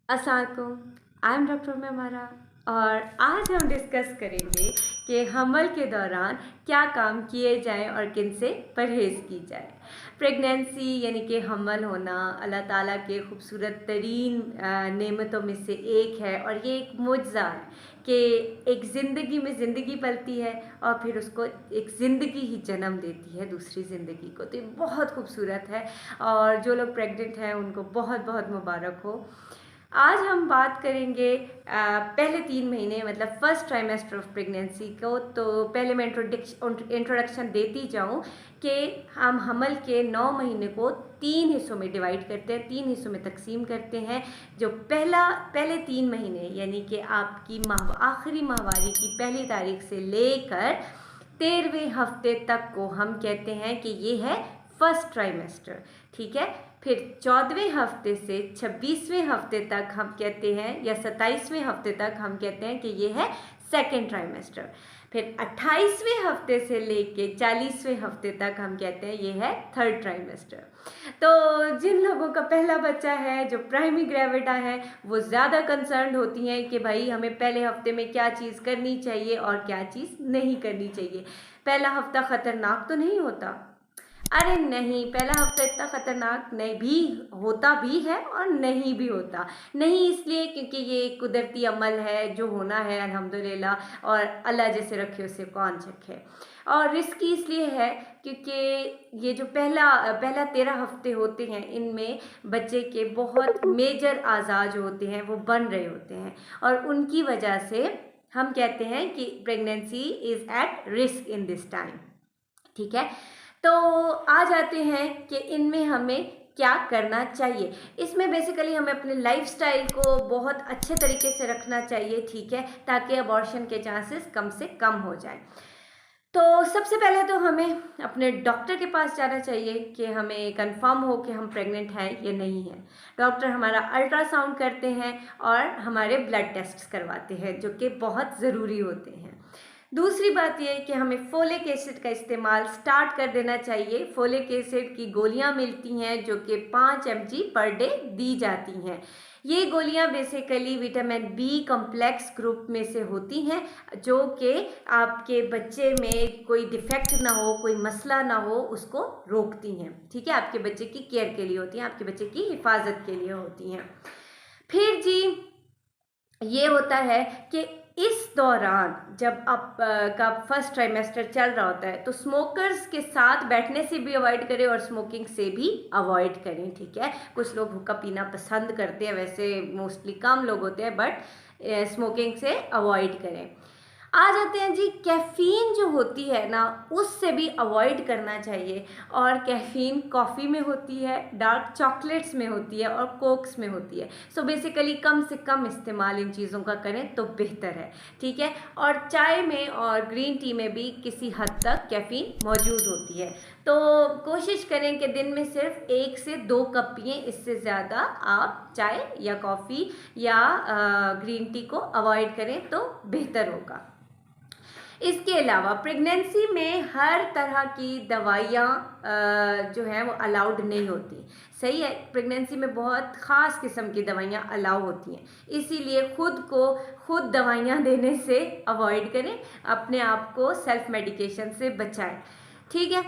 अस्सलाम वालेकुम। I am doctor मेमरा और आज हम डिस्कस करेंगे कि हमल के दौरान क्या काम किए जाएं और किन से परहेज़ की जाए। प्रेगनेंसी यानी कि हमल होना अल्लाह ताला के खूबसूरत तरीन नेमतों में से एक है और ये एक मुआज़ा है कि एक ज़िंदगी में ज़िंदगी पलती है और फिर उसको एक ज़िंदगी ही जन्म देती है दूसरी ज़िंदगी को। तो ये बहुत खूबसूरत है और जो लोग प्रेग्नेंट हैं उनको बहुत बहुत मुबारक हो। आज हम बात करेंगे पहले 3 महीने मतलब फर्स्ट ट्राइमेस्टर ऑफ प्रेगनेंसी को। तो पहले मैं इंट्रोडक्शन देती जाऊँ कि हम हमल के 9 महीने को 3 हिस्सों में डिवाइड करते हैं, 3 हिस्सों में तकसीम करते हैं। जो पहले 3 महीने यानी कि आपकी आखिरी माहवारी की पहली तारीख से लेकर 13वें हफ्ते तक को हम कहते हैं कि ये है फर्स्ट ट्राइमेस्टर। ठीक है, फिर 14वें हफ्ते से 26वें हफ्ते तक हम कहते हैं या 27वें हफ्ते तक हम कहते हैं कि ये है सेकेंड ट्राइमेस्टर। फिर 28वें हफ्ते से लेके 40वें हफ्ते तक हम कहते हैं ये है थर्ड ट्राइमेस्टर। तो जिन लोगों का पहला बच्चा है, जो प्राइमरी ग्रेविडा है, वो ज़्यादा कंसर्न होती हैं कि भाई हमें पहले हफ्ते में क्या चीज़ करनी चाहिए और क्या चीज़ नहीं करनी चाहिए। पहला हफ्ता ख़तरनाक तो नहीं होता? अरे नहीं, पहला हफ्ता इतना ख़तरनाक नहीं भी होता भी है और नहीं भी होता। नहीं इसलिए क्योंकि ये कुदरती अमल है जो होना है अल्हम्दुलिल्लाह, और अल्लाह जैसे रखे उसे कौन चखे। और रिस्की इसलिए है क्योंकि ये जो पहला 13 हफ्ते होते हैं इनमें बच्चे के बहुत मेजर आज़ा जो होते हैं वो बन रहे होते हैं और उनकी वजह से हम कहते हैं कि pregnancy is at risk in this time. ठीक है, तो आ जाते हैं कि इनमें हमें क्या करना चाहिए। इसमें बेसिकली हमें अपने लाइफस्टाइल को बहुत अच्छे तरीके से रखना चाहिए, ठीक है, ताकि अबॉर्शन के चांसेस कम से कम हो जाए। तो सबसे पहले तो हमें अपने डॉक्टर के पास जाना चाहिए कि हमें कंफर्म हो कि हम प्रेग्नेंट हैं या नहीं हैं। डॉक्टर हमारा अल्ट्रासाउंड करते हैं और हमारे ब्लड टेस्ट करवाते हैं जो कि बहुत ज़रूरी होते हैं। दूसरी बात यह है कि हमें फोलिक एसिड का इस्तेमाल स्टार्ट कर देना चाहिए। फोलिक एसिड की गोलियां मिलती हैं जो कि 5 mg पर डे दी जाती हैं। ये गोलियां basically vitamin B complex group में से होती हैं जो कि आपके बच्चे में कोई डिफेक्ट ना हो, कोई मसला ना हो, उसको रोकती हैं। ठीक है, आपके बच्चे की केयर के लिए होती हैं, आपके बच्चे की हिफाजत के लिए होती हैं। फिर जी ये होता है कि इस दौरान जब आपका फर्स्ट ट्राइमेस्टर चल रहा होता है तो स्मोकर्स के साथ बैठने से भी अवॉइड करें और स्मोकिंग से भी अवॉइड करें। ठीक है, कुछ लोग हुक्का पीना पसंद करते हैं, वैसे मोस्टली कम लोग होते हैं, बट स्मोकिंग से अवॉइड करें। आ जाते हैं जी, कैफ़ीन जो होती है ना उससे भी अवॉइड करना चाहिए। और कैफ़ीन कॉफ़ी में होती है, डार्क चॉकलेट्स में होती है और कोक्स में होती है। सो बेसिकली कम से कम इस्तेमाल इन चीज़ों का करें तो बेहतर है। ठीक है, और चाय में और ग्रीन टी में भी किसी हद तक कैफ़ीन मौजूद होती है। तो कोशिश करें कि दिन में सिर्फ 1 से 2 कप पिएँ, इससे ज़्यादा आप चाय या कॉफ़ी या ग्रीन टी को अवॉइड करें तो बेहतर होगा। इसके अलावा प्रेगनेंसी में हर तरह की दवाइयाँ जो हैं वो अलाउड नहीं होती। सही है, प्रेगनेंसी में बहुत ख़ास किस्म की दवाइयाँ अलाउ होती हैं, इसीलिए खुद दवाइयाँ देने से अवॉइड करें, अपने आप को सेल्फ मेडिकेशन से बचाएं। ठीक है,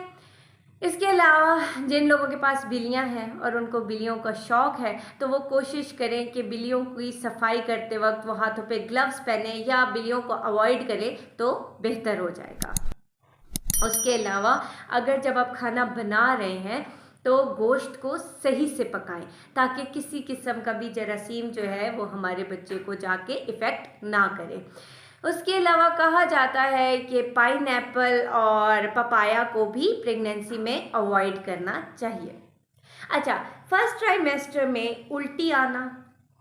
इसके अलावा जिन लोगों के पास बिल्लियां हैं और उनको बिल्लियों का शौक़ है तो वो कोशिश करें कि बिल्लियों की सफाई करते वक्त वो हाथों पे ग्लव्स पहने या बिल्लियों को अवॉइड करें तो बेहतर हो जाएगा। उसके अलावा अगर जब आप खाना बना रहे हैं तो गोश्त को सही से पकाएं ताकि किसी किस्म का भी जरासीम जो है वो हमारे बच्चे को जाके इफ़ेक्ट ना करे। उसके अलावा कहा जाता है कि पाइनएप्पल और पपाया को भी प्रेगनेंसी में अवॉइड करना चाहिए। अच्छा, फर्स्ट ट्राइमेस्टर में उल्टी आना,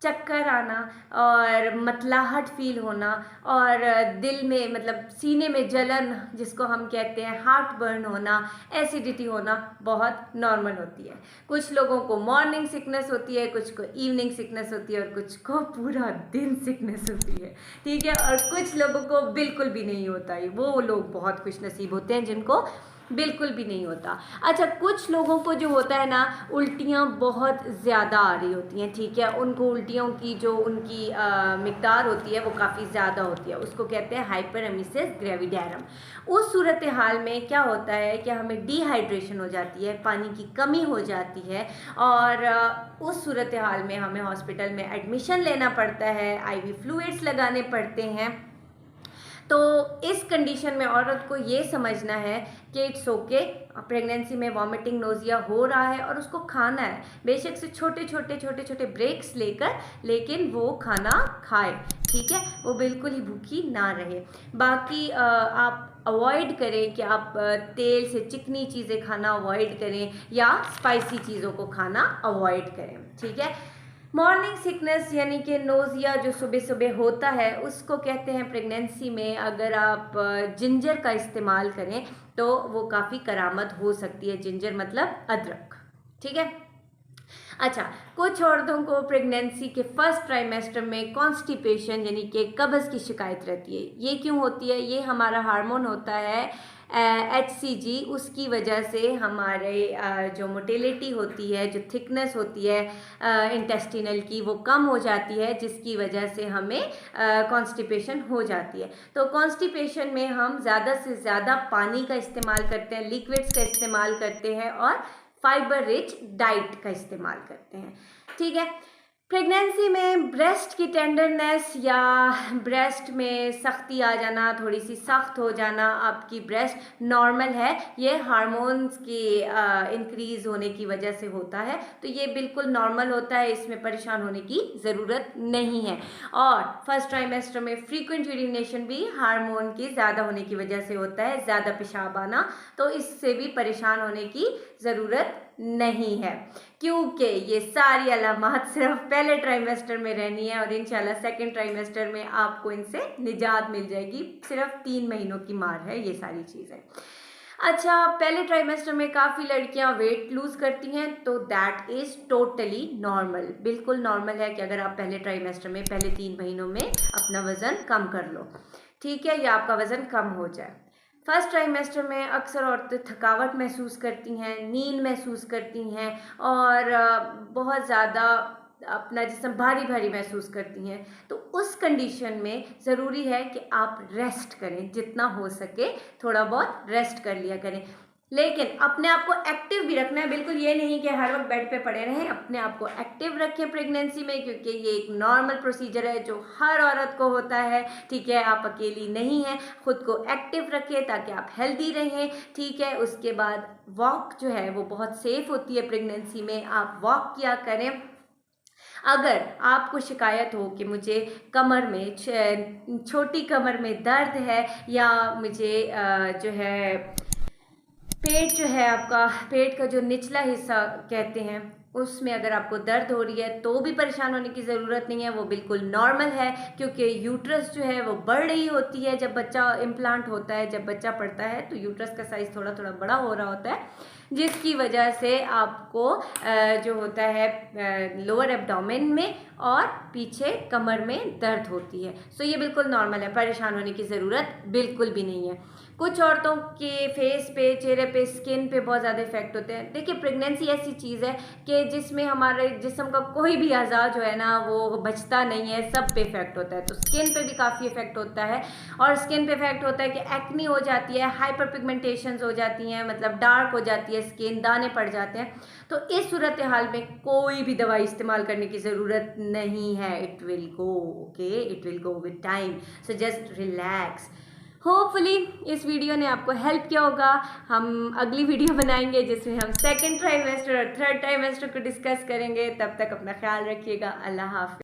चक्कर आना और मतलाहट फील होना और दिल में मतलब सीने में जलन जिसको हम कहते हैं हार्ट बर्न होना, एसिडिटी होना बहुत नॉर्मल होती है। कुछ लोगों को मॉर्निंग सिकनेस होती है, कुछ को इवनिंग सिकनेस होती है और कुछ को पूरा दिन सिकनेस होती है। ठीक है, और कुछ लोगों को बिल्कुल भी नहीं होता है। वो लोग बहुत खुशनसीब होते हैं जिनको बिल्कुल भी नहीं होता। अच्छा, कुछ लोगों को जो होता है ना, उल्टियाँ बहुत ज़्यादा आ रही होती हैं, ठीक है, उनको उल्टियों की जो उनकी मिकदार होती है वो काफ़ी ज़्यादा होती है, उसको कहते हैं हाइपरेमेसिस ग्रेविडेरम। उस सूरत हाल में क्या होता है कि हमें डिहाइड्रेशन हो जाती है, पानी की कमी हो जाती है, और उस सूरत हाल में हमें हॉस्पिटल में एडमिशन लेना पड़ता है, IV फ्लूइड्स लगाने पड़ते हैं। तो इस कंडीशन में औरत को ये समझना है कि इट्स ओके, प्रेगनेंसी में वॉमिटिंग नोजिया हो रहा है और उसको खाना है, बेशक से छोटे छोटे ब्रेक्स लेकर, लेकिन वो खाना खाए, ठीक है, वो बिल्कुल ही भूखी ना रहे। बाकी आप अवॉइड करें कि आप तेल से चिकनी चीज़ें खाना अवॉइड करें या स्पाइसी चीज़ों को खाना अवॉइड करें, ठीक है। मॉर्निंग सिकनेस यानी कि नोज़िया जो सुबह सुबह होता है, उसको कहते हैं प्रेगनेंसी में अगर आप जिंजर का इस्तेमाल करें तो वो काफ़ी करामत हो सकती है। जिंजर मतलब अदरक, ठीक है। अच्छा, कुछ औरतों को प्रेगनेंसी के फर्स्ट ट्राइमेस्टर में कॉन्स्टिपेशन यानी कि कब्ज़ की शिकायत रहती है। ये क्यों होती है? ये हमारा हार्मोन होता है HCG, उसकी वजह से हमारे जो मोटिलिटी होती है, जो थिकनेस होती है इंटेस्टिनल की, वो कम हो जाती है, जिसकी वजह से हमें कॉन्स्टिपेशन हो जाती है। तो कॉन्स्टिपेशन में हम ज़्यादा से ज़्यादा पानी का इस्तेमाल करते हैं, लिक्विड्स का इस्तेमाल करते हैं और फाइबर रिच डाइट का इस्तेमाल करते हैं, ठीक है। प्रेगनेंसी में ब्रेस्ट की टेंडरनेस या ब्रेस्ट में सख्ती आ जाना, थोड़ी सी सख्त हो जाना, आपकी ब्रेस्ट नॉर्मल है, ये हार्मोन्स की इंक्रीज होने की वजह से होता है, तो ये बिल्कुल नॉर्मल होता है, इसमें परेशान होने की ज़रूरत नहीं है। और फर्स्ट ट्राइमेस्टर में फ्रीक्वेंट यूरिनेशन भी हार्मोन के ज़्यादा होने की वजह से होता है, ज़्यादा पेशाब आना, तो इससे भी परेशान होने की ज़रूरत नहीं है, क्योंकि ये सारी अलामात सिर्फ पहले ट्राइमेस्टर में रहनी है और इंशाल्लाह सेकंड ट्राइमेस्टर में आपको इनसे निजात मिल जाएगी। सिर्फ 3 महीनों की मार है ये सारी चीज़ें। अच्छा, पहले ट्राइमेस्टर में काफ़ी लड़कियां वेट लूज़ करती हैं, तो दैट इज़ टोटली नॉर्मल, बिल्कुल नॉर्मल है कि अगर आप पहले ट्राइमेस्टर में पहले 3 महीनों में अपना वज़न कम कर लो, ठीक है, या आपका वज़न कम हो जाए। फर्स्ट ट्राइमेस्टर में अक्सर औरतें थकावट महसूस करती हैं, नींद महसूस करती हैं और बहुत ज़्यादा अपना जिस्म भारी भारी महसूस करती हैं। तो उस कंडीशन में ज़रूरी है कि आप रेस्ट करें, जितना हो सके थोड़ा बहुत रेस्ट कर लिया करें, लेकिन अपने आप को एक्टिव भी रखना है। बिल्कुल ये नहीं कि हर वक्त बेड पे पड़े रहें, अपने आप को एक्टिव रखें प्रेगनेंसी में, क्योंकि ये एक नॉर्मल प्रोसीजर है जो हर औरत को होता है, ठीक है, आप अकेली नहीं हैं। खुद को एक्टिव रखें ताकि आप हेल्दी रहें, ठीक है। उसके बाद वॉक जो है वो बहुत सेफ़ होती है प्रेगनेंसी में, आप वॉक किया करें। अगर आपको शिकायत हो कि मुझे कमर में छोटी कमर में दर्द है या मुझे जो है पेट जो है, आपका पेट का जो निचला हिस्सा कहते हैं, उसमें अगर आपको दर्द हो रही है तो भी परेशान होने की ज़रूरत नहीं है, वो बिल्कुल नॉर्मल है, क्योंकि यूट्रस जो है वो बढ़ रही होती है जब बच्चा इम्प्लांट होता है, जब बच्चा पड़ता है तो यूट्रस का साइज़ थोड़ा थोड़ा बड़ा हो रहा होता है, जिसकी वजह से आपको जो होता है लोअर एब्डोमेन में और पीछे कमर में दर्द होती है। सो ये बिल्कुल नॉर्मल है, परेशान होने की ज़रूरत बिल्कुल भी नहीं है। कुछ औरतों के फेस पे, चेहरे पे, स्किन पे बहुत ज़्यादा इफेक्ट होते हैं। देखिए, प्रेगनेंसी ऐसी चीज़ है कि जिसमें हमारे जिस्म का कोई भी अज़ा जो है ना वो बचता नहीं है, सब पे इफेक्ट होता है। तो स्किन पे भी काफ़ी इफेक्ट होता है, और स्किन पे इफेक्ट होता है कि एक्नी हो जाती है, हाइपर पिगमेंटेशंस हो जाती हैं, मतलब डार्क हो जाती है स्किन, दाने पड़ जाते हैं। तो इस सूरत हाल में कोई भी दवाई इस्तेमाल करने की ज़रूरत नहीं है। It will go, okay, it will go with time, so just relax. Hopefully इस वीडियो ने आपको हेल्प किया होगा। हम अगली वीडियो बनाएंगे जिसमें हम सेकंड ट्राइमेस्टर और थर्ड ट्राइमेस्टर को डिस्कस करेंगे। तब तक अपना ख्याल रखिएगा। अल्लाह हाफ़िज़।